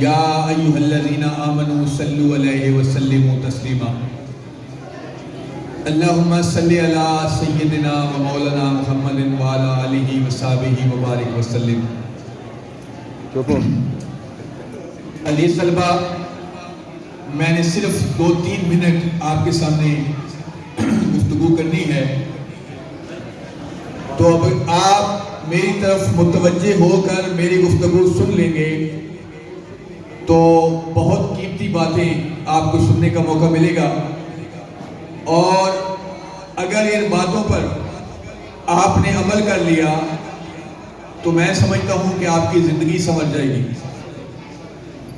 یا ایھا الذین آمنوا صلوا علیہ وسلموا تسلیما اللہم صلی علی سیدنا و مولانا محمد وعلی آلہ وصحبہ وبارک وسلم۔ عزیز طلبہ، میں نے صرف 2-3 منٹ آپ کے سامنے گفتگو کرنی ہے، تو اب آپ میری طرف متوجہ ہو کر میری گفتگو سن لیں گے تو بہت قیمتی باتیں آپ کو سننے کا موقع ملے گا، اور اگر ان باتوں پر آپ نے عمل کر لیا تو میں سمجھتا ہوں کہ آپ کی زندگی سنور جائے گی۔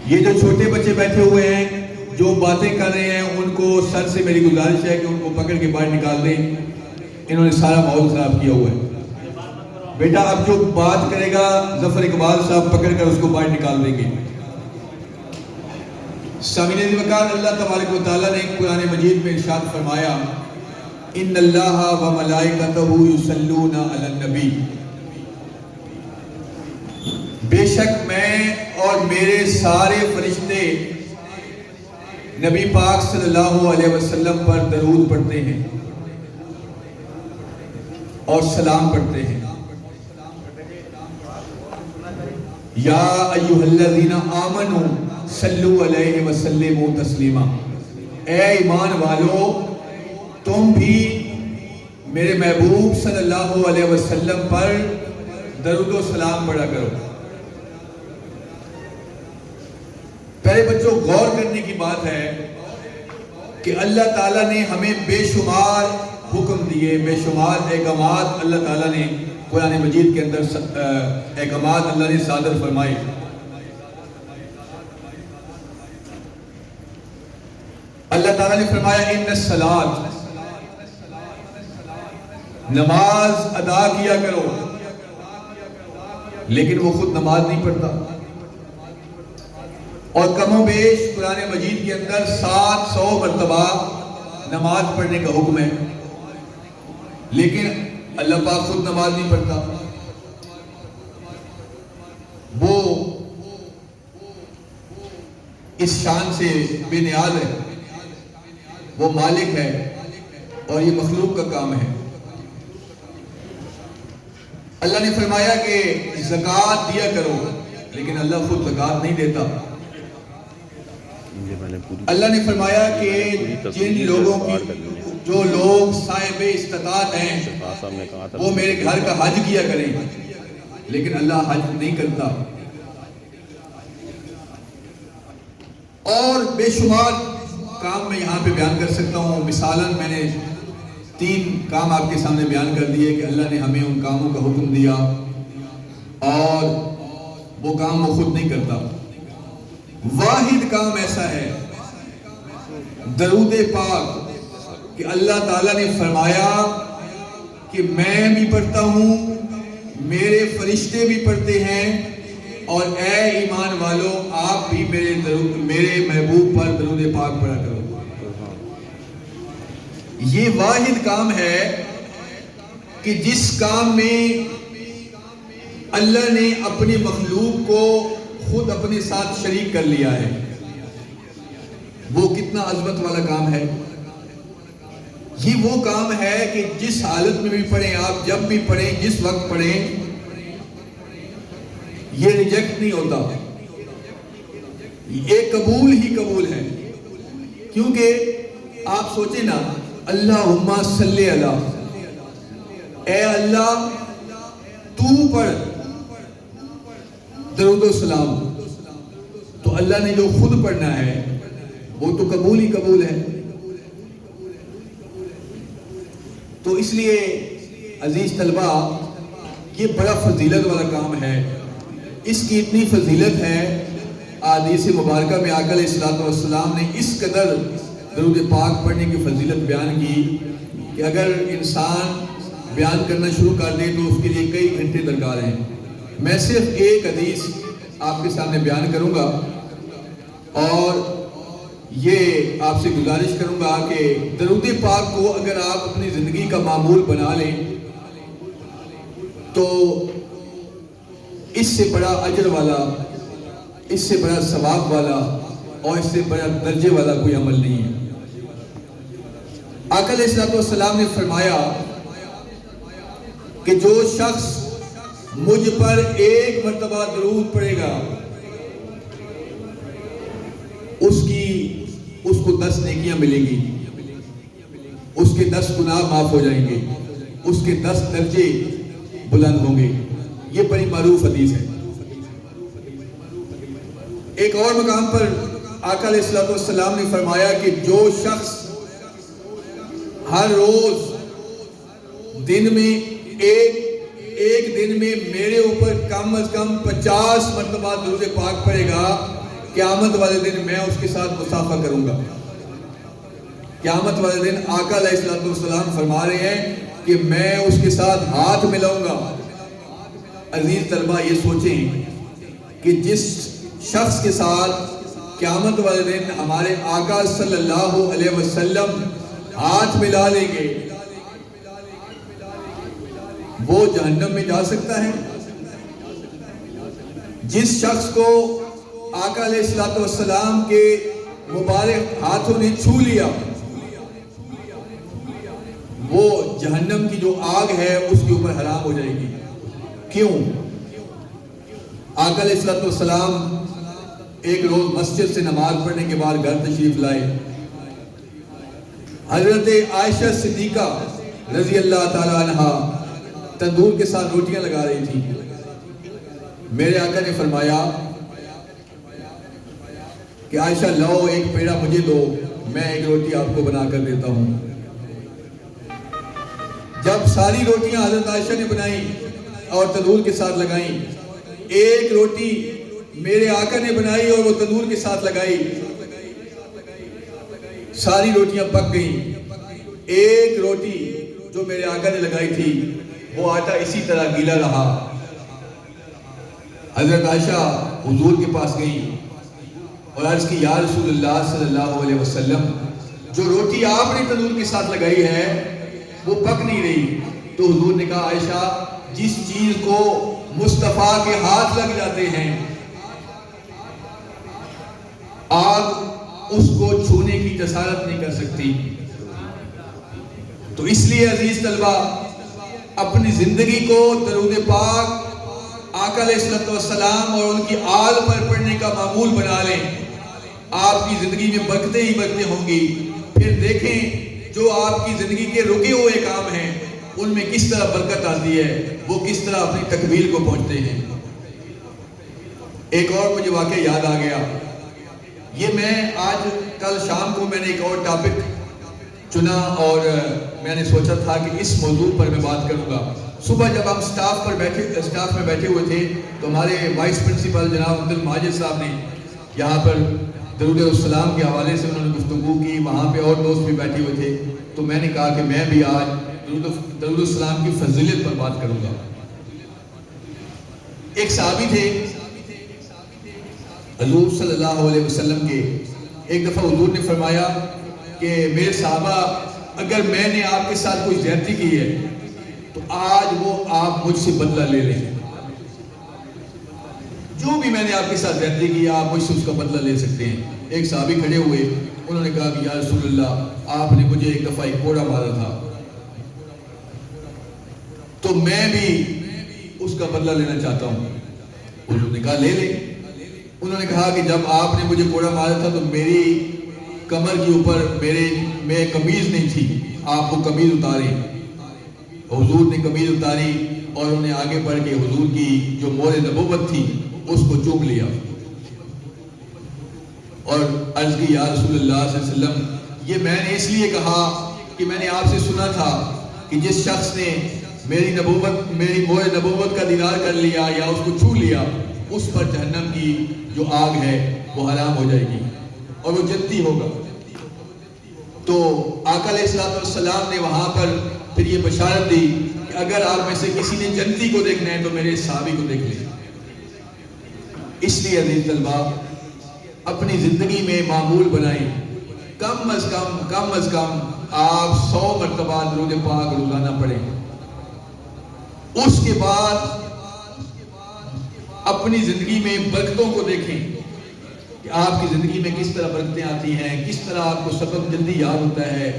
یہ جو چھوٹے بچے بیٹھے ہوئے ہیں جو باتیں کر رہے ہیں، ان کو سر سے میری گزارش ہے کہ ان کو پکڑ کے باہر نکال دیں، انہوں نے سارا ماحول خراب کیا ہوا ہے۔ بیٹا اب جو بات کرے گا ظفر اقبال صاحب پکڑ کر اس کو باہر نکال دیں گے۔ سامعین وقار، اللہ تبارک و تعالیٰ نے قرآن مجید میں ارشاد فرمایا، ان اللہ و ملائکتہ یصلون علی النبی، بے شک میں اور میرے سارے فرشتے نبی پاک صلی اللہ علیہ وسلم پر درود پڑھتے ہیں اور سلام پڑھتے ہیں۔ یا ایھا الذین آمنوا صلوا علیہ وسلموا تسلیما، اے ایمان والو تم بھی میرے محبوب صلی اللہ علیہ وسلم پر درود و سلام پڑھا کرو۔ پہلے بچوں، غور کرنے کی بات ہے کہ اللہ تعالیٰ نے ہمیں بے شمار حکم دیے، بے شمار احکامات اللہ تعالیٰ نے قرآن مجید کے اندر احکامات اللہ نے صادر فرمائے۔ اللہ تعالیٰ نے فرمایا ان الصلاۃ، نماز ادا کیا کرو، لیکن وہ خود نماز نہیں پڑھتا، اور کم و بیش قرآن مجید کے اندر 700 مرتبہ نماز پڑھنے کا حکم ہے، لیکن اللہ پاک خود نماز نہیں پڑھتا۔ وہ اس شان سے بے نیاز ہے، وہ مالک ہے، اور یہ مخلوق کا کام ہے۔ اللہ نے فرمایا کہ زکوٰۃ دیا کرو، لیکن اللہ خود زکوٰۃ نہیں دیتا۔ اللہ نے فرمایا کہ جن لوگوں کی جو لوگ صاحب استطاعت ہیں وہ میرے گھر کا حج کیا کریں، لیکن اللہ حج نہیں کرتا۔ اور بے شمار کام میں یہاں پہ بیان کر سکتا ہوں۔ مثالاً میں نے 3 کام آپ کے سامنے بیان کر دیے کہ اللہ نے ہمیں ان کاموں کا حکم دیا اور وہ کام وہ خود نہیں کرتا۔ واحد کام ایسا ہے درود پاک کہ اللہ تعالیٰ نے فرمایا کہ میں بھی پڑھتا ہوں، میرے فرشتے بھی پڑھتے ہیں، اور اے ایمان والو آپ بھی میرے محبوب پر درود پاک پڑھا کرو۔ یہ واحد کام ہے کہ جس کام میں اللہ نے اپنی مخلوق کو خود اپنے ساتھ شریک کر لیا ہے، وہ کتنا عظمت والا کام ہے۔ یہ وہ کام ہے کہ جس حالت میں بھی پڑھیں آپ، جب بھی پڑھیں، جس وقت پڑھیں، یہ ریجیکٹ نہیں ہوتا، یہ قبول ہی قبول ہے۔ کیونکہ آپ سوچیں نا، اللہم صلی علی، اے اللہ تو پڑھ درود و سلام، تو اللہ نے جو خود پڑھنا ہے وہ تو قبول ہی قبول ہے۔ تو اس لیے عزیز طلبہ، یہ بڑا فضیلت والا کام ہے۔ اس کی اتنی فضیلت ہے، احادیث مبارکہ میں آقا علیہ الصلوۃ والسلام نے اس قدر درود پاک پڑھنے کی فضیلت بیان کی کہ اگر انسان بیان کرنا شروع کر دے تو اس کے لیے کئی گھنٹے درکار ہیں۔ میں صرف ایک حدیث آپ کے سامنے بیان کروں گا، اور یہ آپ سے گزارش کروں گا کہ درود پاک کو اگر آپ اپنی زندگی کا معمول بنا لیں تو اس سے بڑا اجر والا، اس سے بڑا ثواب والا اور اس سے بڑا درجے والا کوئی عمل نہیں ہے۔ آقا علیہ السلام نے فرمایا کہ جو شخص مجھ پر ایک مرتبہ درود پڑھے گا اس کو 10 نیکیاں ملیں گی، اس کے 10 گناہ معاف ہو جائیں گے، اس کے 10 درجے بلند ہوں گے۔ یہ بڑی معروف حدیث ہے۔ ایک اور مقام پر آقا علیہ السلام نے فرمایا کہ جو شخص ہر روز دن میں ایک دن میں میرے اوپر کم از کم 50 مرتبہ درود پاک پڑھے گا، قیامت والے دن میں اس کے ساتھ مصافحہ کروں گا۔ قیامت والے دن آقا علیہ السلام فرما رہے ہیں کہ میں اس کے ساتھ ہاتھ ملاؤں گا۔ عزیز طلبہ یہ سوچیں کہ جس شخص کے ساتھ قیامت والے دن ہمارے آقا صلی اللہ علیہ وسلم ہاتھ ملا لیں گے، وہ جہنم میں جا سکتا ہے؟ جس شخص کو آقا علیہ السلام کے مبارک ہاتھوں نے چھو لیا، وہ جہنم کی جو آگ ہے اس کے اوپر حرام ہو جائے گی۔ کیوں؟ آقا علیہ السلام ایک روز مسجد سے نماز پڑھنے کے بعد گھر تشریف لائے۔ حضرت عائشہ صدیقہ رضی اللہ تعالی عنہ تندور کے ساتھ روٹیاں لگا رہی تھی۔ میرے آقا نے فرمایا کہ عائشہ لاؤ ایک پیڑا مجھے دو، میں ایک روٹی آپ کو بنا کر دیتا ہوں۔ جب ساری روٹیاں حضرت عائشہ نے بنائیں اور تندور کے ساتھ لگائیں، ایک روٹی میرے آقا نے بنائی اور وہ تندور کے ساتھ لگائی، ساری روٹیاں پک گئیں۔ ایک روٹی جو میرے آقا نے لگائی تھی وہ آٹا اسی طرح گیلا رہا۔ حضرت عائشہ حضور کے پاس گئیں اور عرض کی یا رسول اللہ صلی اللہ علیہ وسلم، جو روٹی آپ نے تندور کے ساتھ لگائی ہے وہ پک نہیں رہی۔ تو حضور نے کہا عائشہ، جس چیز کو مصطفیٰ کے ہاتھ لگ جاتے ہیں آگ اس کو چھونے کی جسارت نہیں کر سکتی۔ تو اس لیے عزیز طلبہ اپنی زندگی کو درود پاک آقا علیہ السلام اور ان کی آل پر پڑھنے کا معمول بنا لیں، آپ کی زندگی میں برکتیں ہی برکتیں ہوں گی۔ پھر دیکھیں جو آپ کی زندگی کے رکے ہوئے کام ہیں ان میں کس طرح برکت آتی ہے، وہ کس طرح اپنی تکمیل کو پہنچتے ہیں۔ ایک اور مجھے واقعہ یاد آ گیا، یہ میں آج کل شام کو میں نے ایک اور ٹاپک چنا اور میں نے سوچا تھا کہ اس موضوع پر میں بات کروں گا۔ صبح جب ہم سٹاف میں بیٹھے ہوئے تھے تو ہمارے وائس پرنسپل جناب عبد الماجد صاحب نے یہاں پر درود السلام کے حوالے سے انہوں نے گفتگو کی، وہاں پہ اور دوست بھی بیٹھے ہوئے تھے، تو میں نے کہا کہ میں بھی آج درود السلام کی فضیلت پر بات کروں گا۔ ایک صحابی تھے حضور صلی اللہ علیہ وسلم کے، ایک دفعہ حضور نے فرمایا کہ میرے صحابہ اگر میں نے آپ کے ساتھ کوئی زیادتی کی ہے تو آج وہ آپ مجھ سے بدلہ لے لیں، جو بھی میں نے آپ کے ساتھ زیادتی کی آپ مجھ سے اس کا بدلہ لے سکتے ہیں۔ ایک صحابی کھڑے ہوئے، انہوں نے کہا کہ یا رسول اللہ آپ نے مجھے ایک دفعہ ایک کوڑا مارا تھا تو میں بھی اس کا بدلہ لینا چاہتا ہوں۔ حضور نے کہا لے لیں۔ انہوں نے کہا کہ جب آپ نے مجھے کوڑا مارا تھا تو میری کمر کے اوپر میں قمیض نہیں تھی، آپ کو قمیض اتاری، حضور نے قمیض اتاری اور انہوں نے آگے بڑھ کے حضور کی جو مہر نبوت تھی اس کو چوم لیا اور عرض کی یا رسول اللہ صلی اللہ علیہ وسلم، یہ میں نے اس لیے کہا کہ میں نے آپ سے سنا تھا کہ جس شخص نے میری مہر نبوت کا دیدار کر لیا یا اس کو چھو لیا اس پر جہنم کی جو آگ ہے وہ حرام ہو جائے گی اور وہ جنتی ہوگا۔ تو آقا علیہ السلام نے وہاں پر پھر یہ بشارت دی کہ اگر آپ میں سے کسی نے جنتی کو دیکھنا ہے تو میرے صحابی کو دیکھ لیں۔ اس لیے عزیز طلبہ اپنی زندگی میں معمول بنائیں، کم از کم آپ 100 مرتبہ درود پاک روزانہ پڑھیں۔ اس کے بعد اپنی زندگی میں برکتوں کو دیکھیں۔ کہ آپ کی زندگی میں کس طرح برکتیں آتی ہیں، کس طرح آپ کو سبق جلدی یاد ہوتا ہے،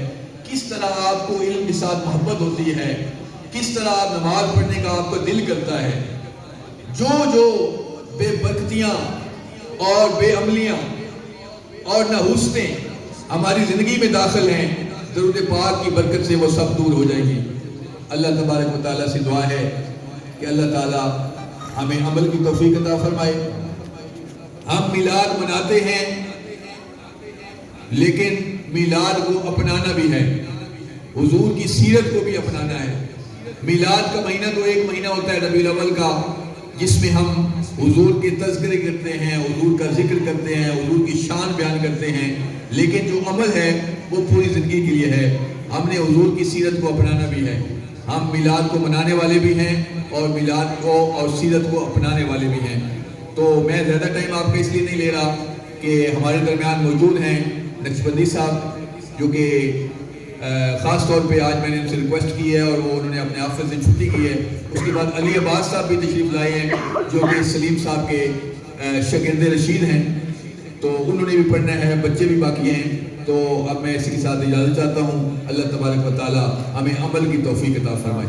کس طرح آپ کو علم کے ساتھ محبت ہوتی ہے، کس طرح آپ نماز پڑھنے کا آپ کو دل کرتا ہے۔ جو بے برکتیاں اور بے عملیاں اور نحوستیں ہماری زندگی میں داخل ہیں، درود پاک کی برکت سے وہ سب دور ہو جائیں گی۔ اللہ تبارک و تعالیٰ سے دعا ہے کہ اللہ تعالیٰ ہمیں عمل کی توفیق عطا فرمائے۔ ہم میلاد مناتے ہیں، لیکن میلاد کو اپنانا بھی ہے، حضور کی سیرت کو بھی اپنانا ہے۔ میلاد کا مہینہ تو ایک مہینہ ہوتا ہے ربیع الاول کا، جس میں ہم حضور کے تذکرے کرتے ہیں، حضور کا ذکر کرتے ہیں، حضور کی شان بیان کرتے ہیں، لیکن جو عمل ہے وہ پوری زندگی کے لیے ہے۔ ہم نے حضور کی سیرت کو اپنانا بھی ہے۔ ہم میلاد کو منانے والے بھی ہیں اور میلاد کو اور سیرت کو اپنانے والے بھی ہیں۔ تو میں زیادہ ٹائم آپ کا اس لیے نہیں لے رہا کہ ہمارے درمیان موجود ہیں نقشبندی صاحب، جو کہ خاص طور پہ آج میں نے ان سے ریکویسٹ کی ہے اور وہ انہوں نے اپنے آفس سے چھٹی کی ہے۔ اس کے بعد علی عباس صاحب بھی تشریف لائے ہیں، جو کہ سلیم صاحب کے شاگرد رشید ہیں، تو انہوں نے بھی پڑھنا ہے، بچے بھی باقی ہیں۔ تو اب میں اسی کے ساتھ اجازت چاہتا ہوں۔ اللہ تبارک و تعالی ہمیں عمل کی توفیق عطا فرمائے۔